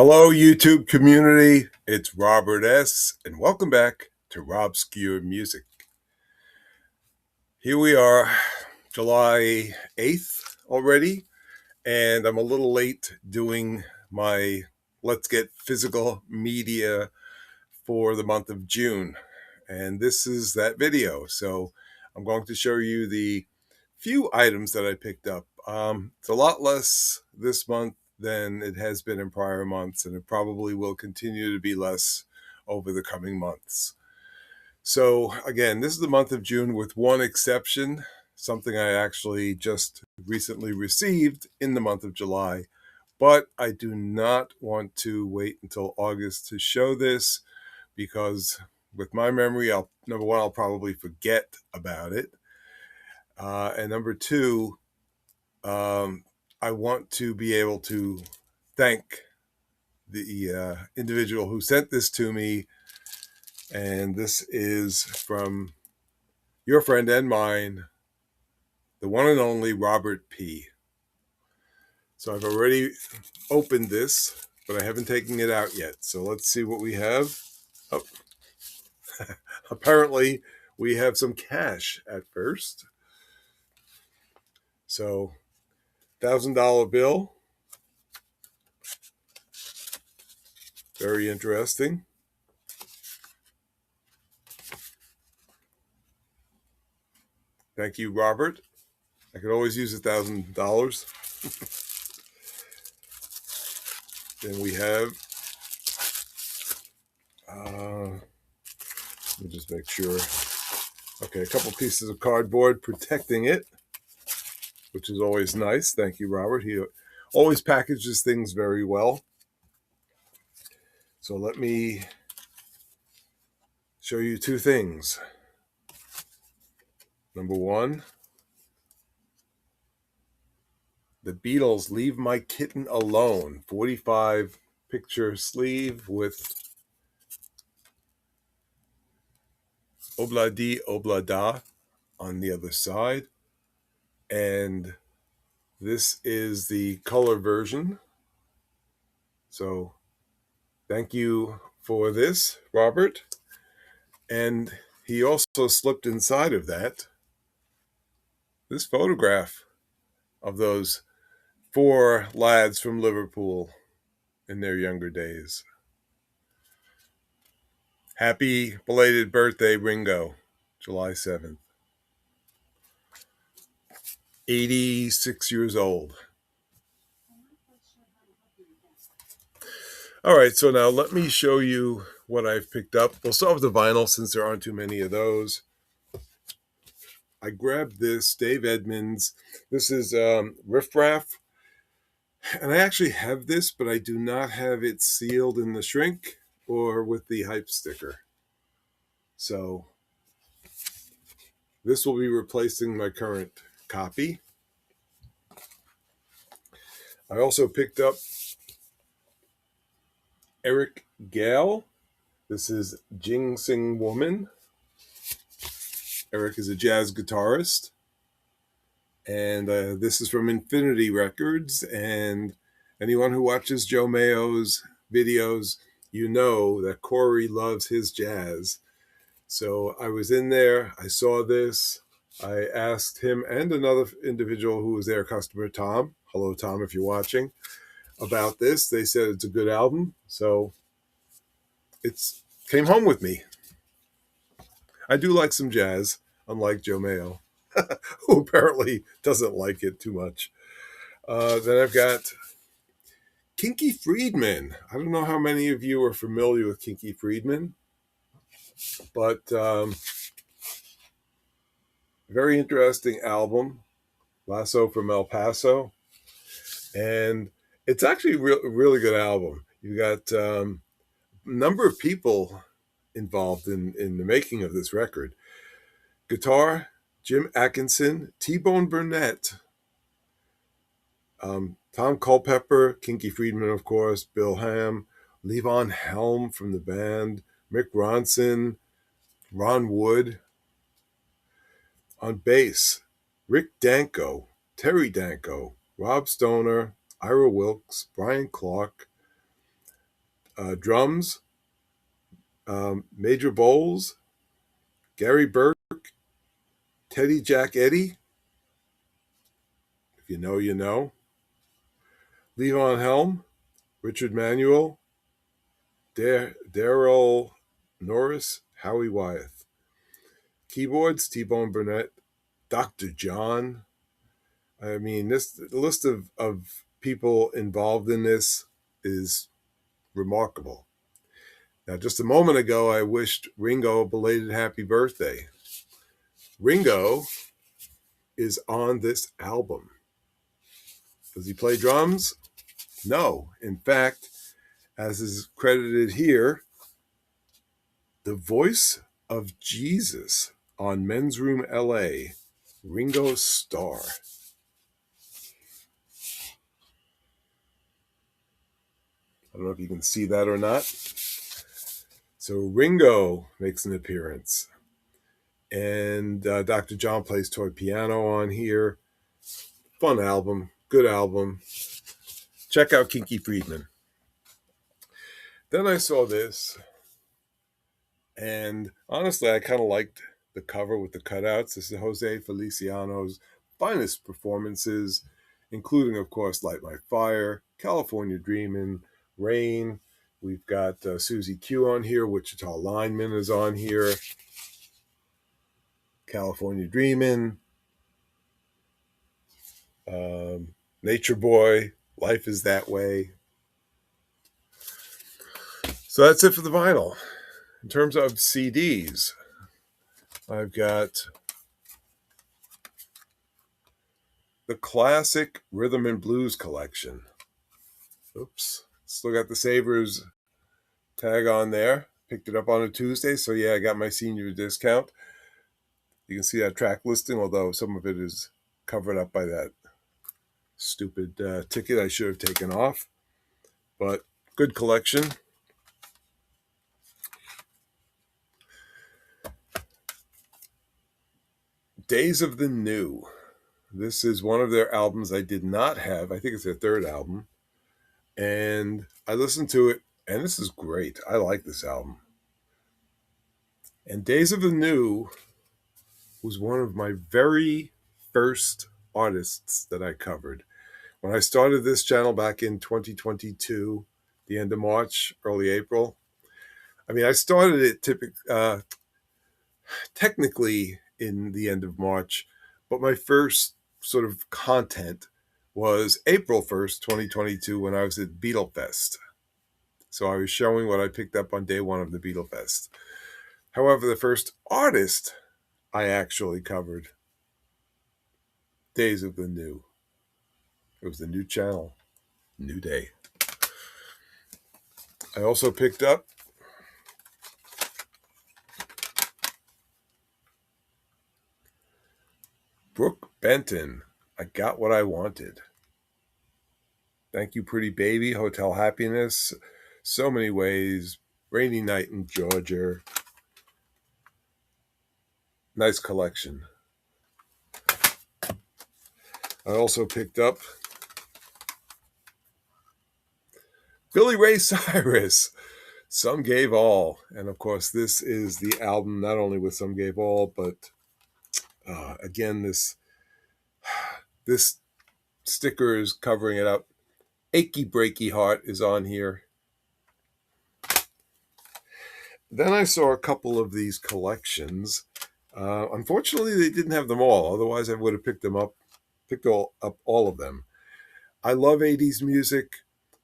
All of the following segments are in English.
Hello, YouTube community. It's Robert S., and welcome back to Robscure Music. Here we are, July 8th already, and I'm a little late doing my Let's Get Physical media for the month of June. And this is that video. So I'm going to show you the few items that I picked up. It's a lot less this month than it has been in prior months, and it probably will continue to be less over the coming months. So again, this is the month of June with one exception, something I actually just recently received in the month of July. But I do not want to wait until August to show this because with my memory, number one, I'll probably forget about it. And number two, I want to be able to thank the individual who sent this to me. And this is from your friend and mine, the one and only Robert P. So I've already opened this, but I haven't taken it out yet. So let's see what we have. Oh, apparently we have some cash at first. So $1,000 bill. Very interesting. Thank you, Robert. I could always use $1,000. Then we have, let me just make sure. Okay, a couple pieces of cardboard protecting it, which is always nice. Thank you, Robert. He always packages things very well. So let me show you two things. Number one, the Beatles' Leave My Kitten Alone, 45 picture sleeve with Obladi Oblada on the other side. And this is the color version. So thank you for this, Robert. And he also slipped inside of that this photograph of those four lads from Liverpool in their younger days. Happy belated birthday, Ringo, July 7th. 86 years old. All right, so now let me show you what I've picked up. We'll start with the vinyl since there aren't too many of those. I grabbed this, Dave Edmunds. This is Riff Raff. And I actually have this, but I do not have it sealed in the shrink or with the hype sticker. So this will be replacing my current copy. I also picked up Eric Gale. This is Jing Sing Woman. Eric is a jazz guitarist. And this is from Infinity Records. And anyone who watches Joe Mayo's videos, you know that Corey loves his jazz. So I was in there, I saw this, I asked him and another individual who was there, customer Tom, hello Tom if you're watching, about this. They said it's a good album, so it's came home with me. I do like some jazz, unlike Joe Mayo, who apparently doesn't like it too much. Then I've got Kinky Friedman. I don't know how many of you are familiar with Kinky Friedman, but very interesting album, Lasso from El Paso. And it's actually a really good album. You got a number of people involved in the making of this record. Guitar, Jim Atkinson, T-Bone Burnett, Tom Culpepper, Kinky Friedman, of course, Bill Ham, Levon Helm from the band, Mick Ronson, Ron Wood. On bass, Rick Danko, Terry Danko, Rob Stoner, Ira Wilkes, Brian Clark, drums, Major Bowles, Gary Burke, Teddy Jack Eddy, if you know, you know, Levon Helm, Richard Manuel, Daryl Norris, Howie Wyeth. Keyboards, T-Bone Burnett, Dr. John. I mean, the list of people involved in this is remarkable. Now, just a moment ago, I wished Ringo a belated happy birthday. Ringo is on this album. Does he play drums? No. In fact, as is credited here, the voice of Jesus on Men's Room LA, Ringo Starr. I don't know if you can see that or not. So Ringo makes an appearance. And Dr. John plays toy piano on here. Fun album. Good album. Check out Kinky Friedman. Then I saw this. And honestly, I kind of liked the cover with the cutouts. This is Jose Feliciano's finest performances, including, of course, Light My Fire, California Dreamin', Rain. We've got Susie Q on here. Wichita Lineman is on here. California Dreamin'. Nature Boy, Life is That Way. So that's it for the vinyl. In terms of CDs, I've got the classic Rhythm and Blues collection. Oops. Still got the Savers tag on there. Picked it up on a Tuesday, so yeah, I got my senior discount. You can see that track listing, although some of it is covered up by that stupid ticket I should have taken off. But good collection. Days of the New. This is one of their albums I did not have. I think it's their third album. And I listened to it, and this is great. I like this album. And Days of the New was one of my very first artists that I covered. When I started this channel back in 2022, the end of March, early April, I mean, I started it technically in the end of March, but my first sort of content was April 1st, 2022, when I was at Beatlefest. So I was showing what I picked up on day one of the Beatlefest. However, the first artist I actually covered, Days of the New. It was the new channel, new day. I also picked up Brooke Benton, I Got What I Wanted. Thank You, Pretty Baby, Hotel Happiness, So Many Ways, Rainy Night in Georgia. Nice collection. I also picked up Billy Ray Cyrus, Some Gave All. And of course, this is the album not only with Some Gave All, but again, this sticker is covering it up. Achy Breaky Heart is on here. Then I saw a couple of these collections. Unfortunately, they didn't have them all. Otherwise, I would have picked up all of them. I love 80s music.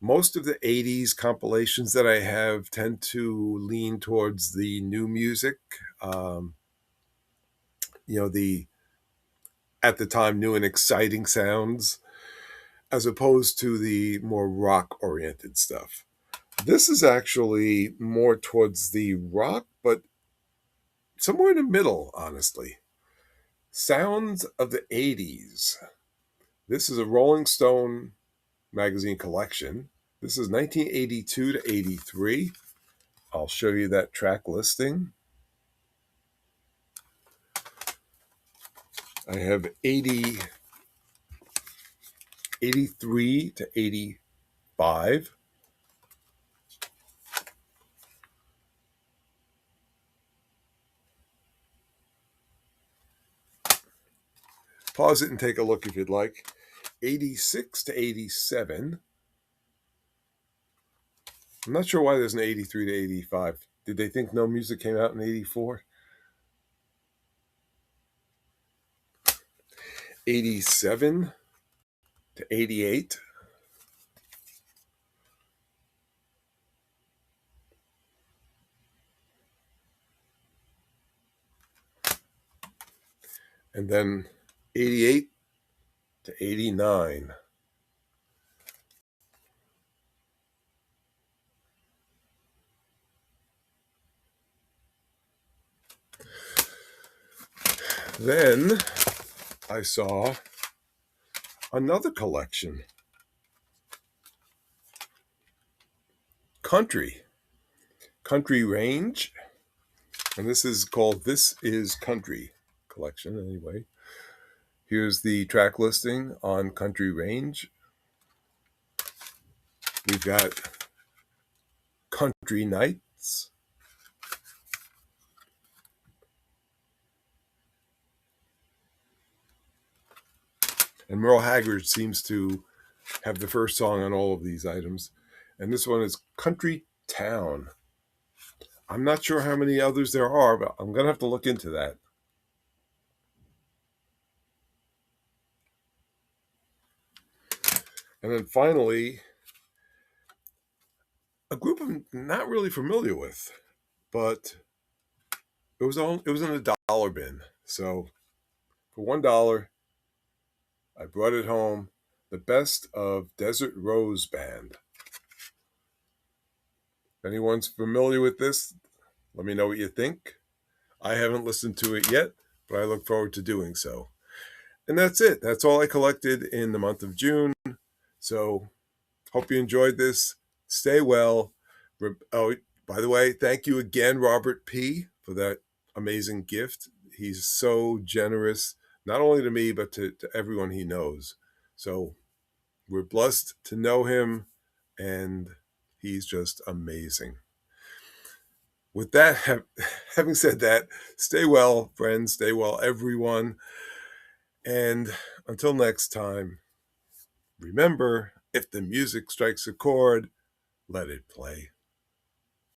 Most of the 80s compilations that I have tend to lean towards the new music. The at the time new and exciting sounds, as opposed to the more rock-oriented stuff. This is actually more towards the rock, but somewhere in the middle, honestly. Sounds of the 80s. This is a Rolling Stone magazine collection. This is 1982 to 83. I'll show you that track listing. I have 83 to 85. Pause it and take a look if you'd like. 86 to 87. I'm not sure why there's an 83 to 85. Did they think no music came out in 84? 87 to 88. And then 88 to 89. Then I saw another collection. Country Range. And this is called This Is Country collection, anyway. Here's the track listing on Country Range. We've got Country Nights, and Merle Haggard seems to have the first song on all of these items. And this one is Country Town. I'm not sure how many others there are, but I'm going to have to look into that. And then finally, a group I'm not really familiar with, but it was in a dollar bin. So for $1, I brought it home. The Best of Desert Rose Band. If anyone's familiar with this, let me know what you think. I haven't listened to it yet, but I look forward to doing so. And that's it. That's all I collected in the month of June. So hope you enjoyed this. Stay well. Oh, by the way, thank you again, Robert P., for that amazing gift. He's so generous, not only to me, but to everyone he knows. So we're blessed to know him, and he's just amazing. With that, having said that, stay well, friends. Stay well, everyone. And until next time, remember, if the music strikes a chord, let it play.